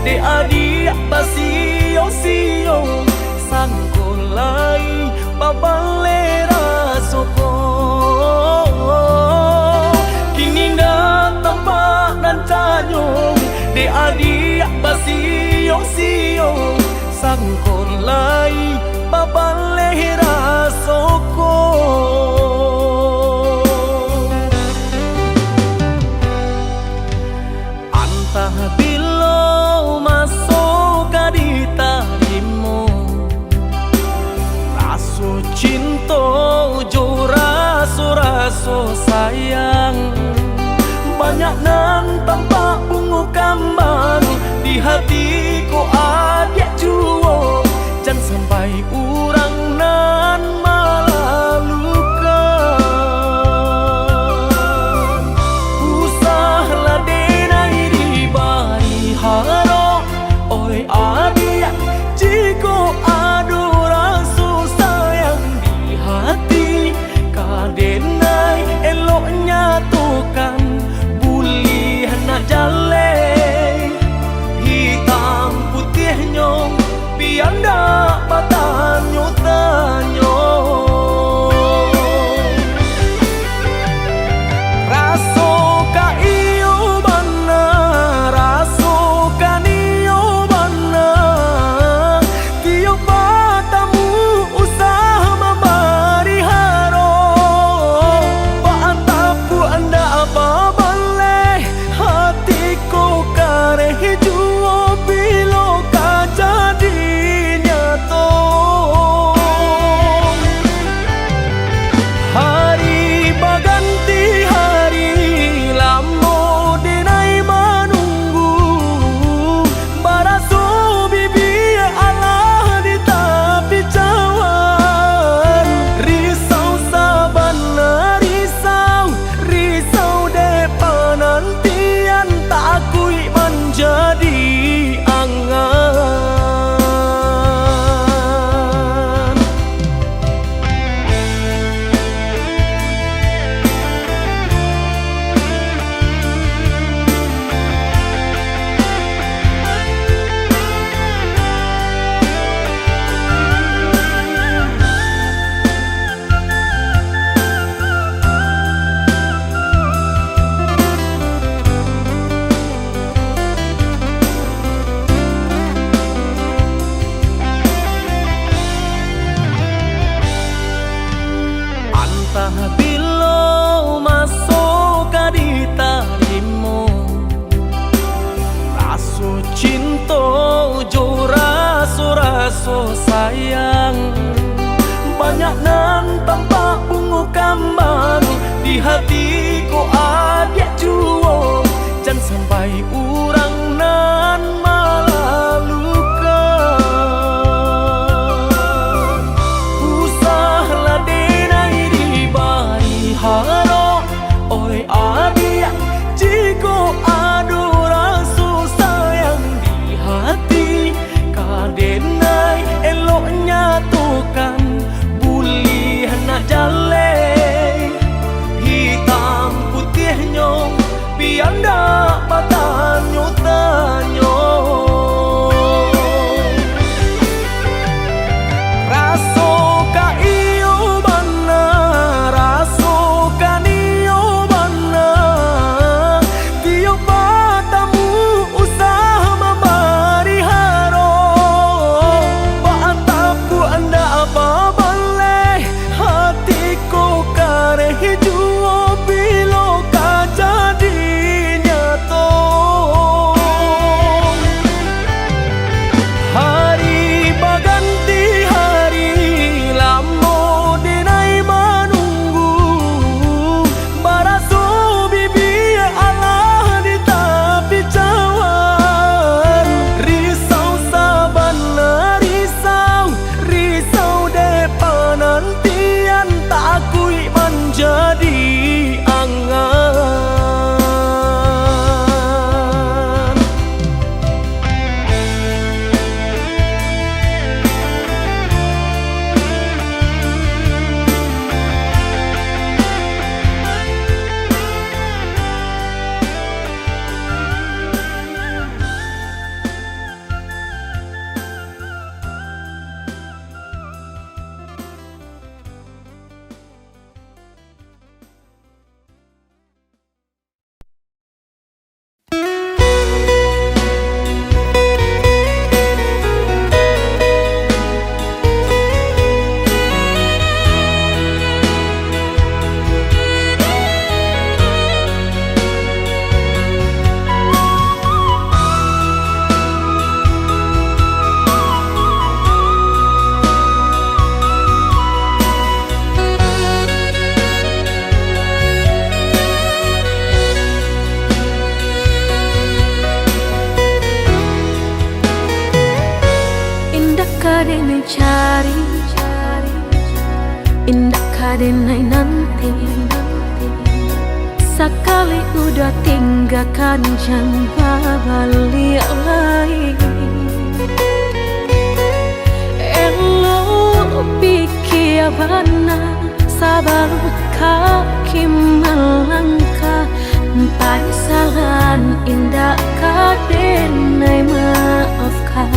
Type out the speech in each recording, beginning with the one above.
de adik basio-sio sangkolai babalera soko kini dah tampak dan canyong de adik basio-sio sangkolai babalera soko antah bilo masuk kadita limo raso cinta jo raso sayang banyak nan tampak bunga kambang di hatiku adik juo jangan sampai urang nan malalukan usahlah denai di bari haro oi adik jiko adu rasa sayang di hati kadenai eloknya tukan bulih nak jale hitam putih nyong pianda batanyo tanyo raso ka iyo bana raso ka niyo bana tiyo batamu usah mabari haro baatapu anda apa baleh hatiku kareh juo bilo ka jadi hari baganti hari lamo denai menunggu baraso bibi Allah di tepi cawan risau sabana risau depan nantian tak akui menjadi angan entah bilo masuk kadita limo raso cinta jo raso sayang banyak nan tampak bunga kambang di hatiku adik juo jangan sampai urang nan malalukan usahlah denai di bari haro oi adik jiko adu rasa sayang di hati kadenai eloknya tukan bulih nak jale hitam putih kadenai nanti. Sekali udah tinggalkan jangan balik lagi. Elo pikir bana sabar kaki melangkah. Paisalan indah kadenai maafkan.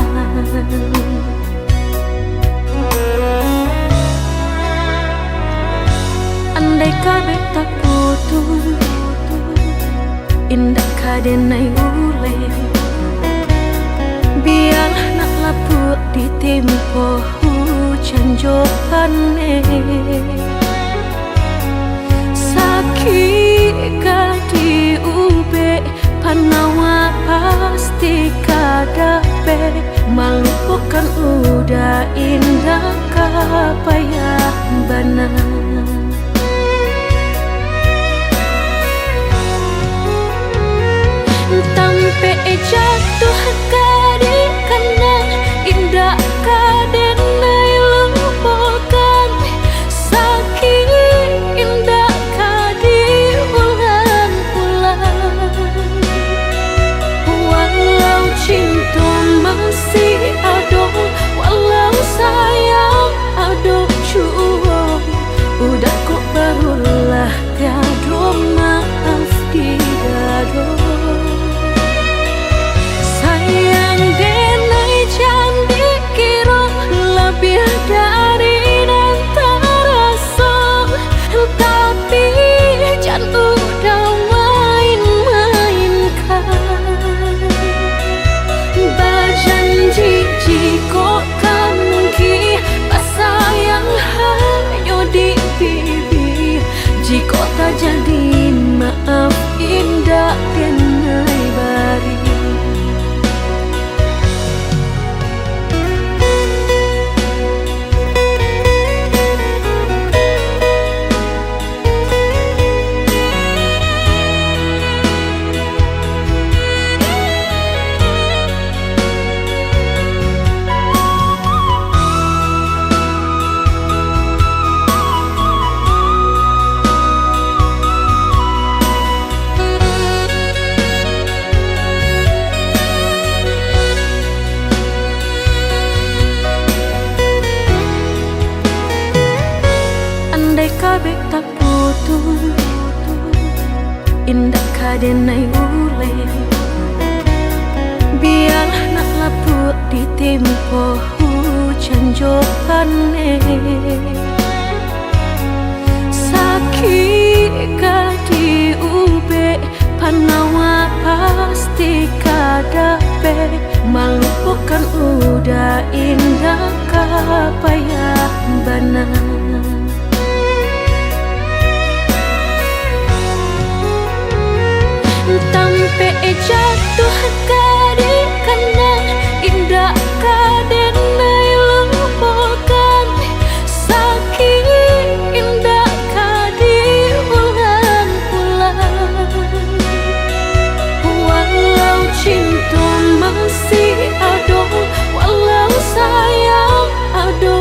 Andai kabeh tak putus, indah kadenai ule. Biar nak lapuk di tempo hujan johane. Sakit kadi ube panawa pasti kadape. Melupakan udah indah kapayah bana. Tampe jatuh kadi kana indah kadenai lupakan. Sakit indah kadi ulang-ulang. Walau cinta masih ada, walau sayang ada jua. Udah kok barulah gado maaf di dado. Sayang denai candi kira lebih dari antara so. Tapi jangan udah main-mainkan. Berjanji jika kangki pasayang hanya di pipi. Jika tak jadi maaf indah denai bari. Kabeh tak putus, indah kadenai ule. Biar nak lapuk di tempo hujan johane. Sakit kadi ube panawa pasti kadape. Melupakan udah indah kapayah bana. Tampe jatuh kadi kana indah kadenai lupakan. Sakit indah kadi ulang-ulang. Walau cinta masih ada, walau sayang ada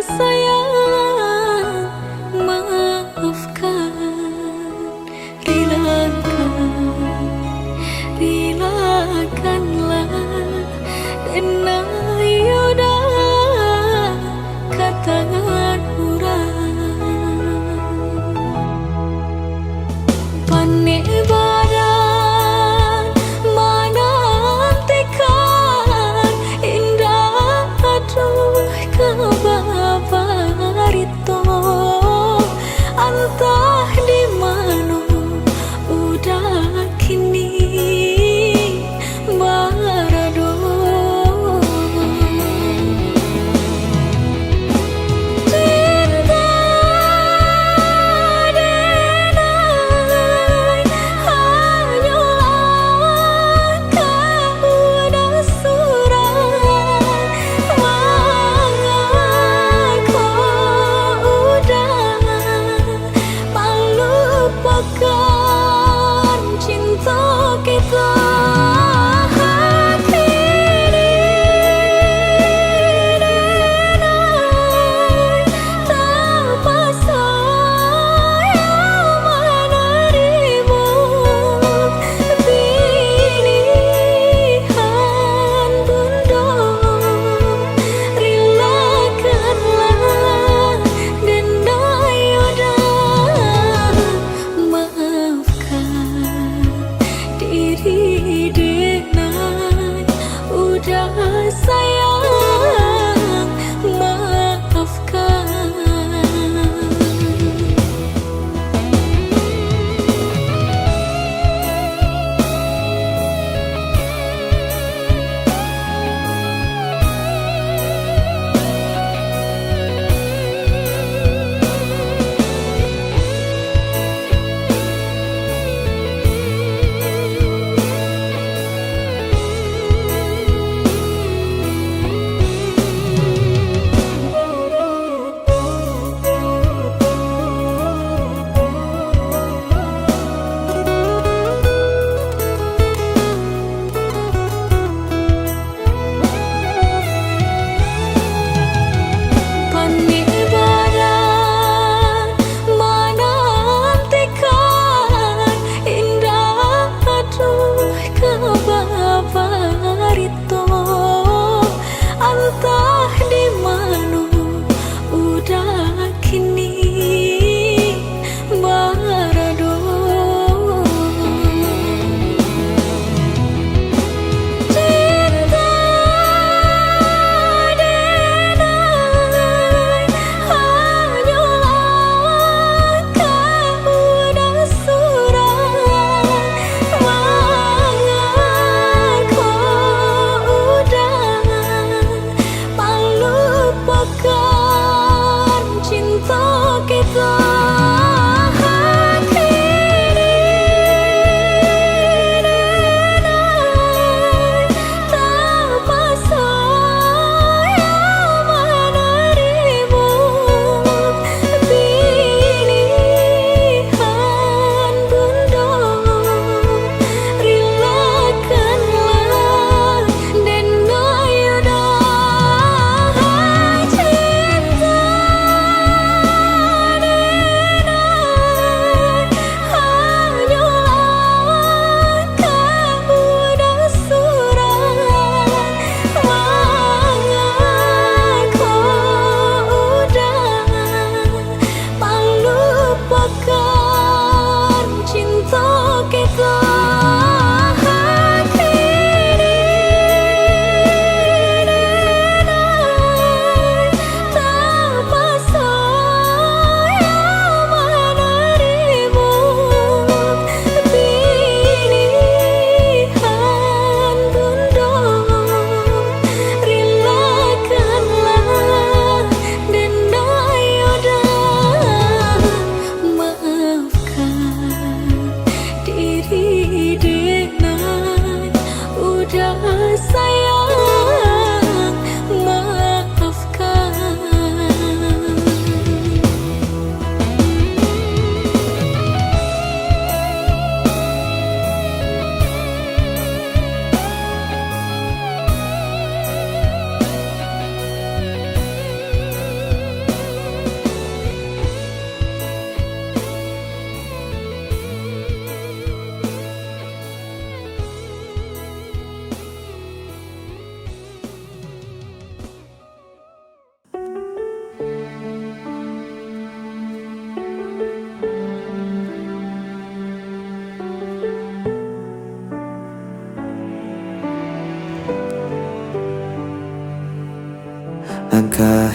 sayang, maafkan, relakanlah dan ayo dah katakan urang panik badan menantikan indah aduh kebaba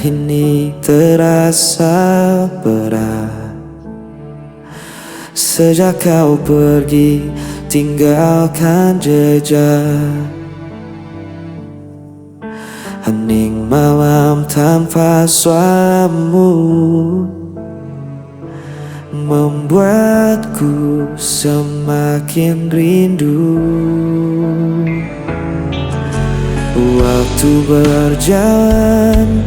ini terasa berat. Sejak kau pergi tinggalkan jejak. Hening malam tanpa suaramu membuatku semakin rindu. Waktu berjalan,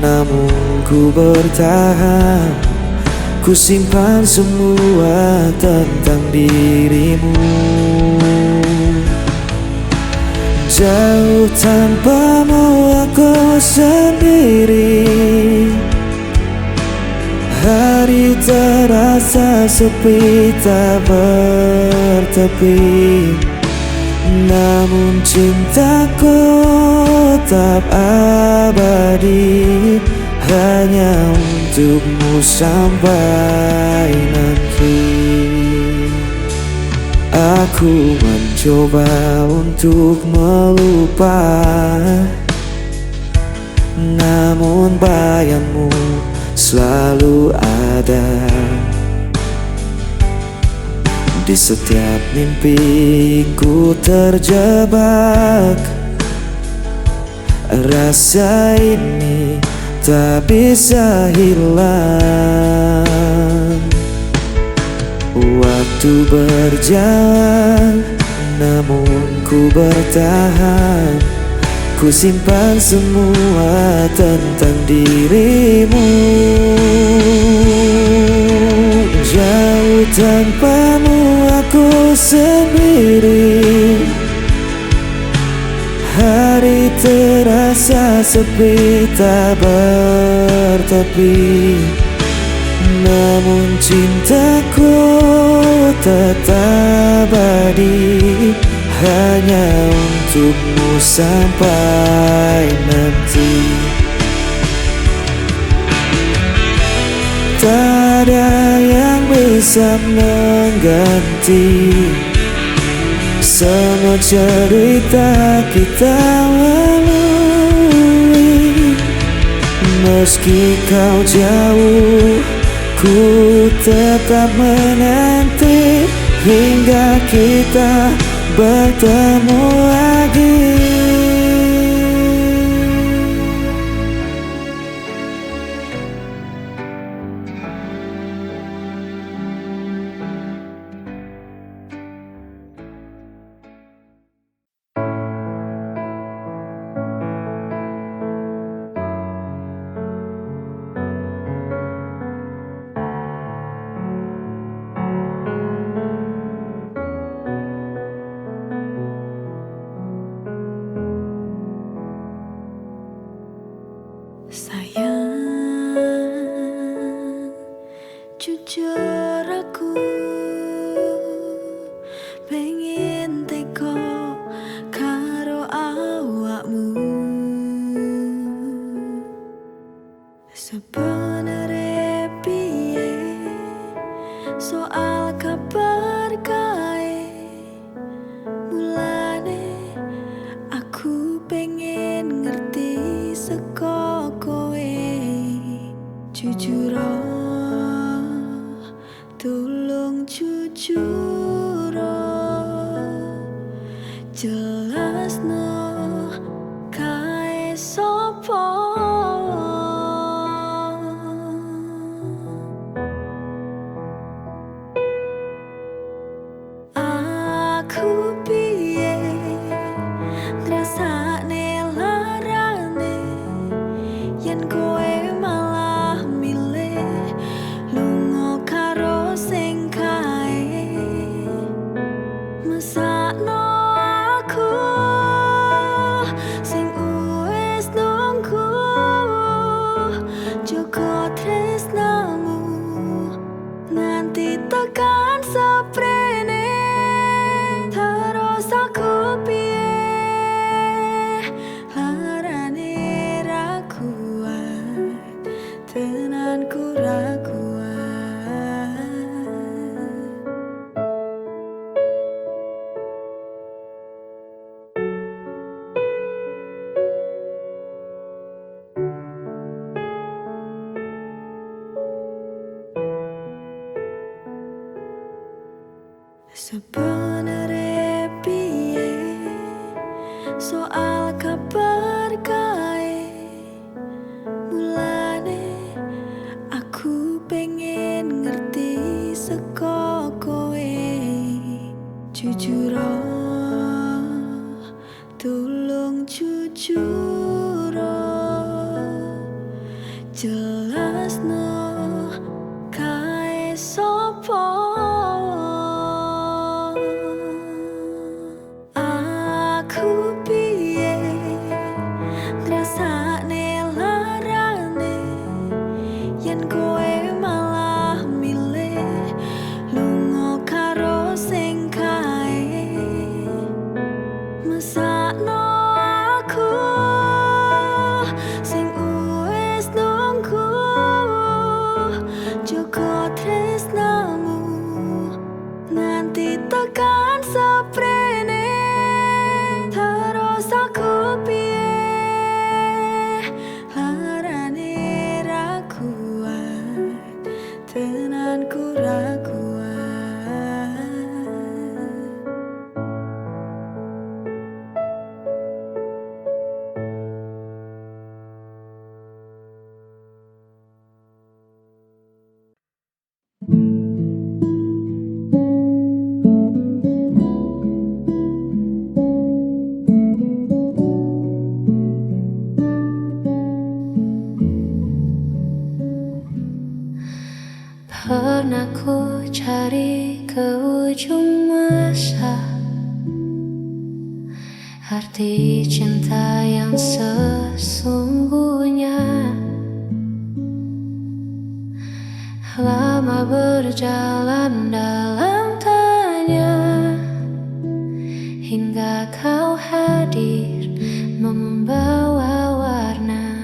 namun ku bertahan. Ku simpan semua tentang dirimu. Jauh tanpamu aku sendiri. Hari terasa sepi tak bertepi. Namun cintaku tetap abadi, hanya untukmu sampai nanti. Aku mencoba untuk melupa, namun bayangmu selalu ada. Di setiap mimpiku terjebak. Rasa ini tak bisa hilang. Waktu berjalan, namun ku bertahan. Ku simpan semua tentang dirimu. Jauh tanpamu aku sendiri. Hari terasa sepi tak bertepi. Namun cintaku tetap abadi, hanya untukmu sampai nanti. Tak ada yang bisa mengganti semua cerita kita lalui. Meski kau jauh, ku tetap menanti hingga kita bertemu lagi. Sayang, jujur aku pengen teko karo awakmu. Sebenere piye soal kabar kae, mulane aku pengen ngerti seko kowe. Jujur tolong jujur jelasno kae sopo. Aku piye ngrasakne larane yen kowe malah milih Sebenarnya piye soal kabar kae, mulane aku pengen ngerti saka kowe. Jujur tolong jujur jelasno kae sapa. Aku piye ngrasakne larane yen kowe malah milih lunga karo sing kae. Mesakno aku sing wis nunggu joko tresnamu nganti tekan seprene. Terus aku piye larane ra kuat, tenanku ra kuat. Pernah ku cari ke ujung masa arti cinta yang sesungguhnya. Lama berjalan dalam tanya hingga kau hadir membawa warna.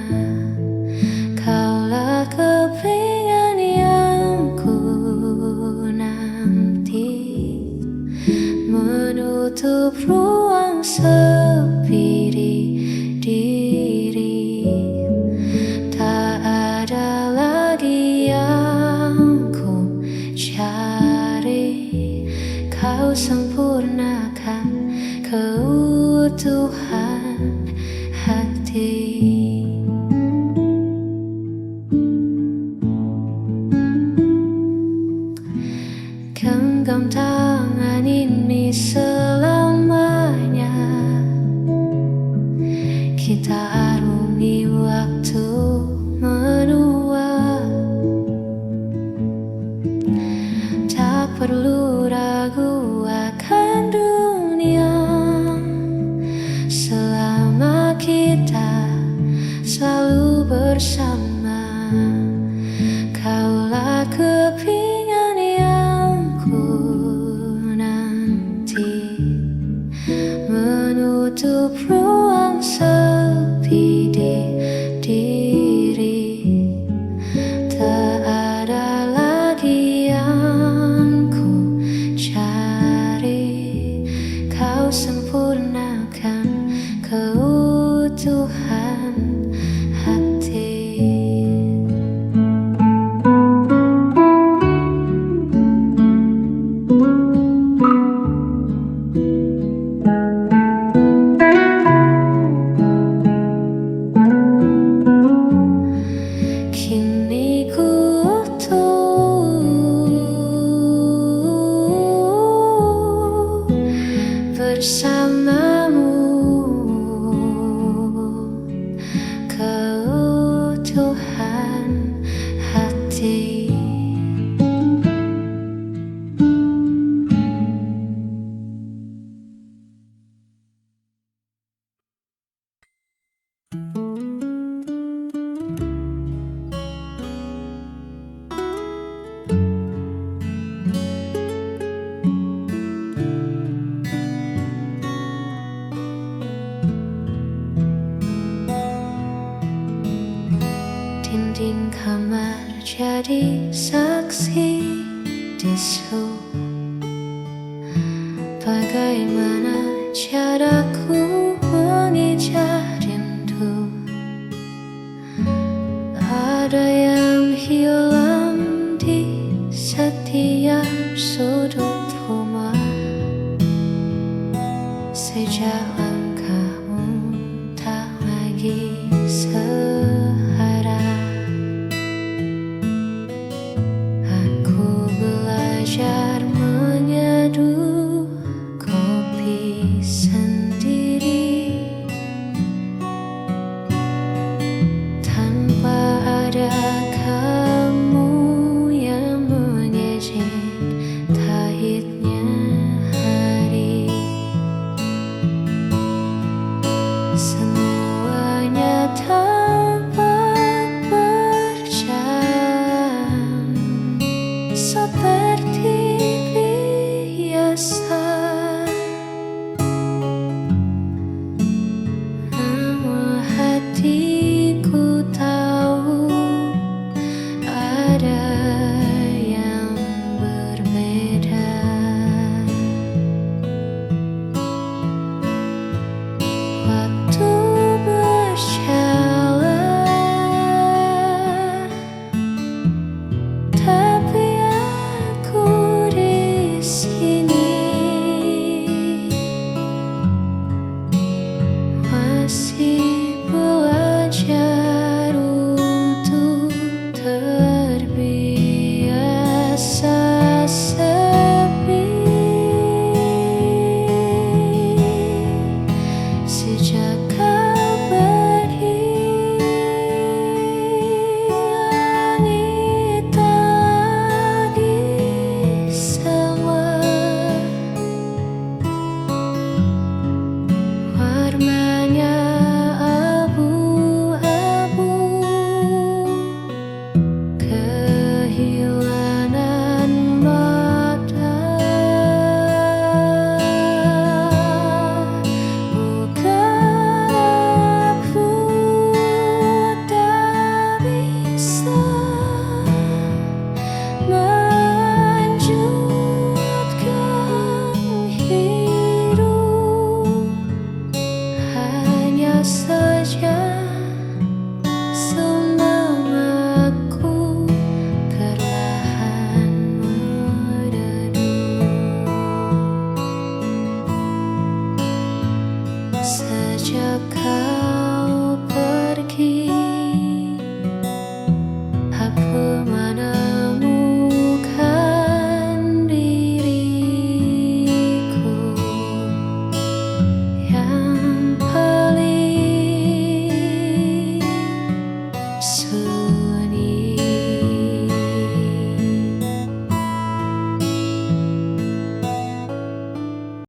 Kaulah kepingan yang ku nanti, menutup ruang sepi di diri. Tak ada lagi yang ku cari, kau sempurnakan keutuhan hati. Genggam tangan ini selamanya, kita arungi waktu menua. Tak perlu ragu akan dunia selama kita selalu bersama. Kaulah kepingan yang ku nanti, menutup ruang sepi di diri. Tak ada lagi yang ku cari, kau sempurnakan keutuhan hati. Kini ku utuh bersamamu, keutuhan hati. Dinding kamar jadi saksi bisu. Bagaimana caraku mengejar rindu? Ada yang hilang di setiap sudut rumah. ada